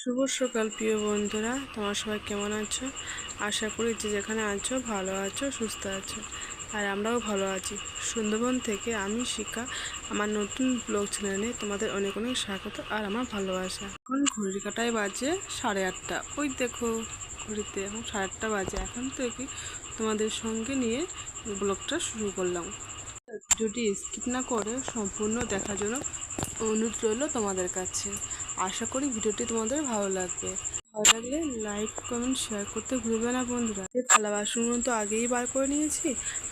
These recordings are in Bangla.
শুভ সকাল প্রিয় বন্ধুরা, তোমার সবাই কেমন আছো? আশা করি যে যেখানে আছো ভালো আছো, সুস্থ আছো। আর আমরাও ভালো আছি। সুন্দরবন থেকে আমি শিখা আমার নতুন ব্লগ চ্যানেলে তোমাদের অনেক অনেক স্বাগত আর আমার ভালোবাসা। এখন ঘড়ির কাঁটায় বাজে 8:30। ওই দেখো ঘড়িতে এখন 8:30 বাজে। এখন থেকে তোমাদের সঙ্গে নিয়ে ব্লগটা শুরু করলাম। ভিডিওটি স্কিপ না করে সম্পূর্ণ দেখার জন্য অনুরোধ রইল তোমাদের কাছে। আশা করি ভিডিওটি তোমাদের ভালো লাগবে। ভালো লাগলে লাইক কমেন্ট শেয়ার করতে ভুলবে না বন্ধুরা। থালা বাসনগুলো তো আগেই বার করে নিয়েছি,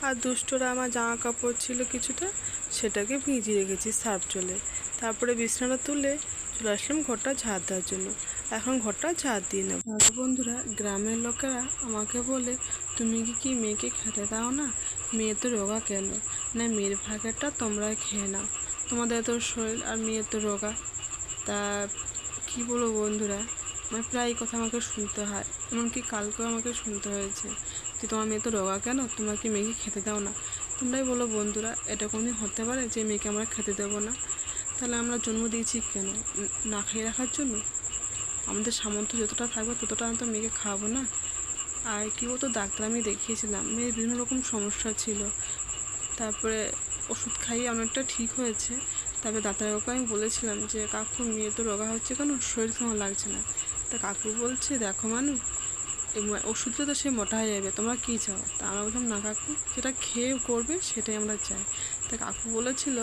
আর দুষ্টরা আমার জামা কাপড় ছিল কিছুটা, সেটাকে ভিজিয়ে রেখেছি সার্ফ জলে। তারপরে বিছানাটা তুলে চলে আসলাম ঘরটা ঝাড় দেওয়ার জন্য। এখন ঘরটা ঝাড় দিয়ে নেব। বন্ধুরা, গ্রামের লোকেরা আমাকে বলে, তুমি কি মেয়েকে খেতে দাও না? মেয়ে তো রোগা কেন? না, মেয়ের ভাগেরটা তোমরা খেয়ে নাও, তোমাদের তো শরীর, আর মেয়ে তো রোগা। তা কি বলবো বন্ধুরা, প্রায় কথা আমাকে শুনতে হয়। এমনকি কালকেও আমাকে শুনতে হয়েছে যে তোমার মেয়ে তো রোগা কেন, তোমরা কি মেয়েকে খেতে দাও না? তোমরাই বলো বন্ধুরা, এটা কোনোদিন হতে পারে যে মেয়েকে আমরা খেতে দেবো না? তাহলে আমরা জন্ম দিয়েছি কেন? না খেয়ে রাখার জন্য? আমাদের সামর্থ্য যতটা থাকবে ততটা আমি তো মেয়েকে খাওয়াবো না? আর কী বলতো, ডাক্তার আমি দেখিয়েছিলাম, মেয়ের বিভিন্ন রকম সমস্যা ছিল। তারপরে ওষুধ খাইয়ে অনেকটা ঠিক হয়েছে। তারপরে ডাক্তারবাবুকে আমি বলেছিলাম যে কাকু, মেয়ে তো রোগা হচ্ছে কেন, শরীর কেমন লাগছে না? তা কাকু বলছে, দেখো মানু, ওষুধে তো সে মোটা হয়ে যাবে, তোমরা কী চাও? তা আমরা বললাম, না কাকু, যেটা খেয়ে করবে সেটাই আমরা চাই। তা কাকু বলেছিল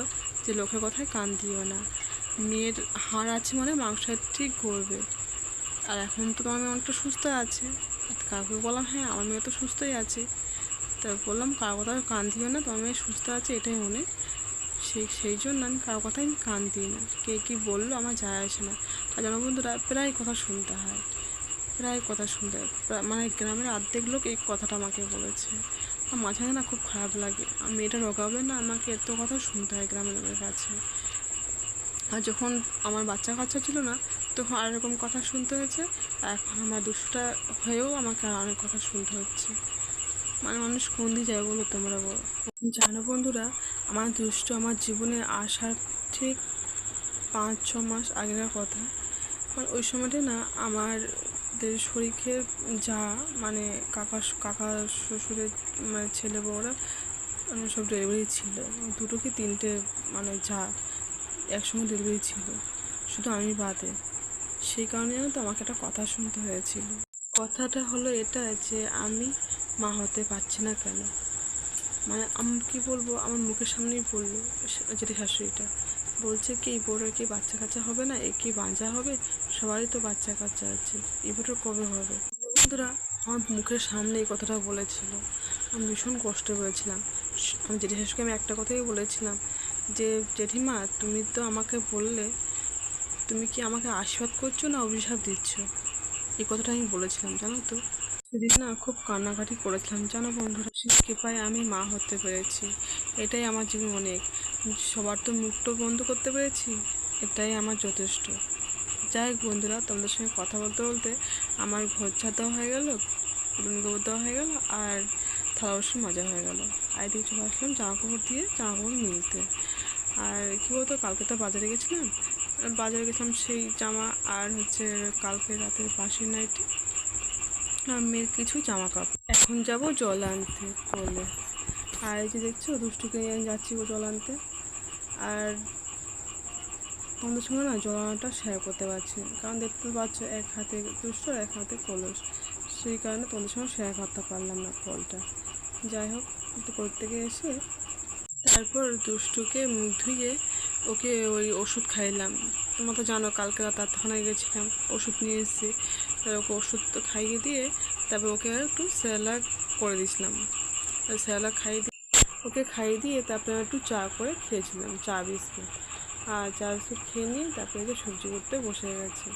যে লোকের কথায় কান দিও না, মেয়ের হাড় আছে মানে মাংস ঠিক করবে। আর এখন তো তোমার মেয়ে অনেকটা সুস্থ আছে। কাকু বললাম, হ্যাঁ আমার মেয়ে তো সুস্থই আছে। তা বললাম, কারো কথা কান দিও না, তোমার মেয়ে সুস্থ আছে এটাই মনে। সেই জন্য আমি কারো কথায় আমি কান দিই না। কে কী বললো আমার যায় আসে না। আর যেন বন্ধুরা, প্রায় কথা শুনতে হয়, প্রায় কথা শুনতে হয়। মানে গ্রামের অর্ধেক লোক এই কথাটা আমাকে বলেছে। আর মাঝে না খুব খারাপ লাগে, মেয়েটা রোগাবে না, আমাকে এত কথা শুনতে হয় গ্রামের লোকের কাছে। আর যখন আমার বাচ্চা কাচ্চা ছিল না, তখন আর এরকম কথা শুনতে হয়েছে। আর এখন আমার দুশোটা হয়েও আমাকে অনেক কথা শুনতে হচ্ছে। মানে মানুষ কোন দিয়ে যায় বলো তোমরা বলো? জানো বন্ধুরা, আমার দুষ্ট আমার জীবনে আসার ঠিক 5-6 মাস আগেকার কথা। মানে ওই সময়টা না আমাদের শরীরের যা, মানে কাকা শ্বশুরের মানে ছেলে বউরা সব ডেলিভারি ছিল। দুটো কি তিনটে মানে যা একসঙ্গে ডেলিভারি ছিল, শুধু আমি বাদে। সেই কারণে জানো তো আমাকে একটা কথা শুনতে হয়েছিল। কথাটা হলো এটা যে আমি মা হতে পারছি না কেন। মানে আমি কী বলবো, আমার মুখের সামনেই বললো, যেটা শাশুড়িটা বলছে কি, এই বউটার কি বাচ্চা কাচ্চা হবে না? এ কি বাঁচা হবে? সবারই তো বাচ্চা কাচ্চা আছে, এই বউটার কবে হবে? বন্ধুরা, আমার মুখের সামনে এই কথাটা বলেছিল, আমি ভীষণ কষ্ট পেয়েছিলাম। আমি জেঠি শাশুকে আমি একটা কথাই বলেছিলাম যে, জেঠিমা তুমি তো আমাকে বললে, তুমি কি আমাকে আশীর্বাদ করছো না অভিশাপ দিচ্ছ? এই কথাটা আমি বলেছিলাম, জানো তো। সেদিন না খুব কান্নাকাটি করেছিলাম, জানো বন্ধুরা। কৃপায় আমি মা হতে পেরেছি, এটাই আমার জীবন অনেক। সবার তো মুখটা বন্ধ করতে পেরেছি, এটাই আমার যথেষ্ট। যাই হোক বন্ধুরা, তোমাদের সঙ্গে কথা বলতে বলতে আমার ঘর ঝাড় দেওয়া হয়ে গেল, উনুন গোবর দেওয়া হয়ে গেল, আর থালা বাসন মাজা হয়ে গেল। আর এদিকে চলে আসলাম জামা কাপড় দিয়ে জামা কাপড় মিলতে। আর কী বলতো, কালকে তো বাজারে গেছিলাম, বাজারে গেছিলাম সেই জামা, আর হচ্ছে কালকে রাতের বাসি নাইটি, মেয়ের কিছু জামা কাপড়। এখন যাব জল আনতে কলে। আর এই যে দেখছো, দুষ্টুকে নিয়ে যাচ্ছি জল আনতে। আর তোমাদের সঙ্গে না জল আনাটা শেয়ার করতে পারছি না, কারণ দেখতে পাচ্ছ এক হাতে দুষ্ট এক হাতে কলস। সেই কারণে তোমাদের সঙ্গে শেয়ার করতে পারলাম না কলটা। যাই হোক, একটু করতে গিয়ে এসে তারপর দুষ্টুকে মুখ ধুয়ে ওকে ওই ওষুধ খাইলাম। তোমরা তো জানো কালকে রাত আটখানায় গেছিলাম, ওষুধ নিয়ে এসেছি। ওকে ওষুধ তো খাইয়ে দিয়ে তারপর ওকে একটু স্যালাড করে দিয়েছিলাম। স্যালাড খাইয়ে দিয়ে ওকে খাইয়ে দিয়ে তারপরে একটু চা করে খেয়েছিলাম, চা বিস্কুট। আর চা বিস্কুট খেয়ে নিয়ে তারপরে যে সবজি করতে বসে গেছে।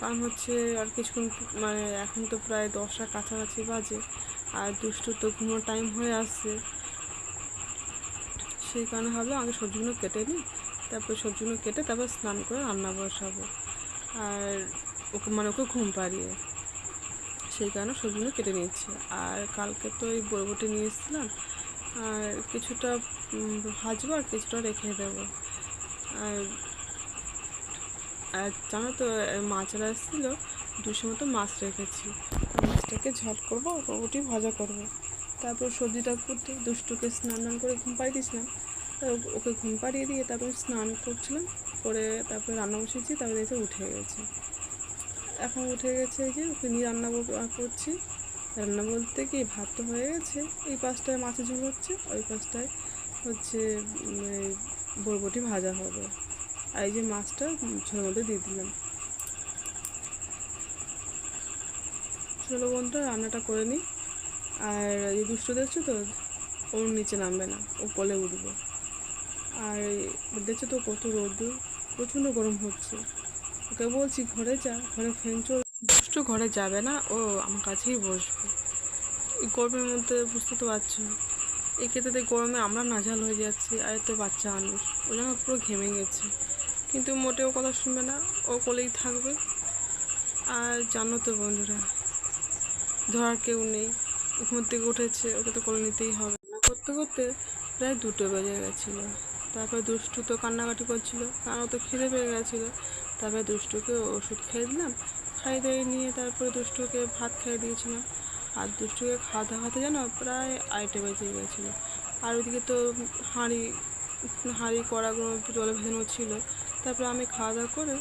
কারণ হচ্ছে আর কিছুক্ষণ, মানে এখন তো প্রায় 10টার কাছাকাছি বাজে, আর দুষ্টুর তো ঘুমোর টাইম হয়ে আসছে। সেই কারণে ভাবলাম আগে সবজিগুলো কেটে নিই, তারপর সবজিগুলো কেটে তারপর স্নান করে রান্না বসাবো। আর ওকে ঘুম পাড়িয়ে, সেই কারণে সবজিগুলো কেটে নিচ্ছি। আর কালকে তো এই বরবটি নিয়ে এসেছিলাম, আর কিছুটা ভাজবো আর কিছুটা রেখে দেবো। আর আর জানো তো মাছরা এসেছিলো, 200 মতো মাছ রেখেছি। মাছটাকে ঝাল করবো, ওটি ভাজা করবো। তারপর সবজিটা করতে দুষ্টুকে স্নান করে ঘুম পাড়িয়ে দিয়েছিলাম। ওকে ঘুম পাড়িয়ে দিয়ে তারপর স্নান করছিলাম, করে তারপরে রান্না বসিয়েছি। তারপরে দেখে উঠে গেছে, এখন উঠে গেছে। এই যে ওকে নিয়ে রান্না করছি। রান্না বলতে কি, ভাত তো হয়ে গেছে, এই পাশটায় মাছের ঝোল হচ্ছে, ওই পাশটায় হচ্ছে বরবটি ভাজা হবে। আর এই যে মাছটা ঝোলের মধ্যে দিয়ে দিলাম। চলো বন্ধুরা রান্নাটা করে নিই। আর এই দুষ্টু দেখছো তো, ওর নিচে নামবে না, ও কোলে উঠবে। আর দেখছো তো কত রোদ্দুর, প্রচণ্ড গরম হচ্ছে। ওকে বলছি ঘরে যা, ঘরে ফ্যান চল। দুষ্টু ঘরে যাবে না, ও আমার কাছেই বসবে। এই গরমের মধ্যে বুঝতে তো পারছো, এই ক্ষেত্রে গরমে আমরা নাজেহাল হয়ে যাচ্ছি। আর তো বাচ্চা মানুষ, ও যেন পুরো ঘেমে গেছে, কিন্তু মোটেও কথা শুনবে না, ও কোলেই থাকবে। আর জানো তো বন্ধুরা, ধরার কেউ নেই, ঘুম থেকে উঠেছে, ওকে তো কোলে নিতেই হবে। রান্না করতে করতে প্রায় 2টো বেজে গেছিলো। তারপরে দুষ্টু তো কান্নাকাটি করছিল, কারণ ও তো খিদে পেয়ে গেছিলো। তারপরে দুষ্টুকে ওষুধ খেয়ে দিলাম, খাইয়ে দিয়ে নিয়ে তারপরে দুষ্টুকে ভাত খাইয়ে দিয়েছিলাম। আর দুষ্টুকে খাওয়াতে খাওয়াতে যেন প্রায় 2টা বেজে গেছিলো। আর ওইদিকে তো হাঁড়ি হাঁড়ি কড়াগুলো জলে ভেজানো ছিল। তারপরে আমি খাওয়া দাওয়া করে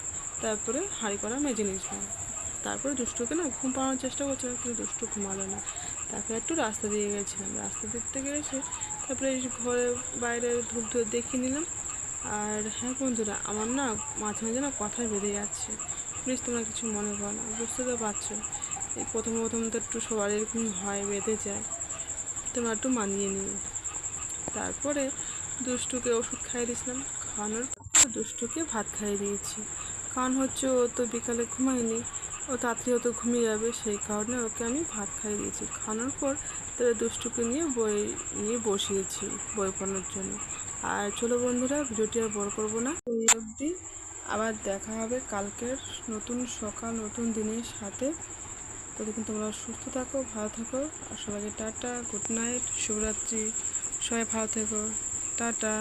তারপরে হাঁড়ি কড়া মেজে নিয়েছিলাম। তারপরে দুষ্টুকে না ঘুম পাড়ানোর চেষ্টা করছিলাম, কিন্তু দুষ্টু ঘুমালো না। তারপরে একটু রাস্তা দিয়ে গেছিলাম, রাস্তা দেখতে গেছে। তারপরে এই ঘরে বাইরে ধূপ ধুয়ে দেখিয়ে নিলাম। আর হ্যাঁ বন্ধুরা, আমার না মাঝে মাঝে না কথায় বেঁধে যাচ্ছে, প্লিজ তোমরা কিছু মনে করো না, বুঝতে তো পারছো। এই প্রথম প্রথম তো একটু সবার এরকম হয়, বেঁধে যায়, তোমরা একটু মানিয়ে নিও। তারপরে দুষ্টুকে ওষুধ খাইয়ে দিয়েছিলাম, খাওয়ানোর পর দুষ্টুকে ভাত খাইয়ে দিয়েছি। কারণ হচ্ছে ও তো বিকালে ঘুমায়নি, ও তাড়াতাড়ি ও তো ঘুমিয়ে যাবে, সেই কারণে ওকে আমি ভাত খাইয়ে দিয়েছি। খাওয়ানোর পর তাহলে দুষ্টুকে নিয়ে বই নিয়ে বসিয়েছি বই পড়ানোর জন্য। আর চলো বন্ধুরা, ভিডিওটি আর বড় করবো না, এই অবধি। আবার দেখা হবে কালকের নতুন সকাল, নতুন দিনের সাথে। ততক্ষণ তোমরা সুস্থ থাকো, ভালো থাকো। আর সবাইকে টাটা, গুড নাইট, শুভরাত্রি। সবাই ভালো থেকো, টাটা।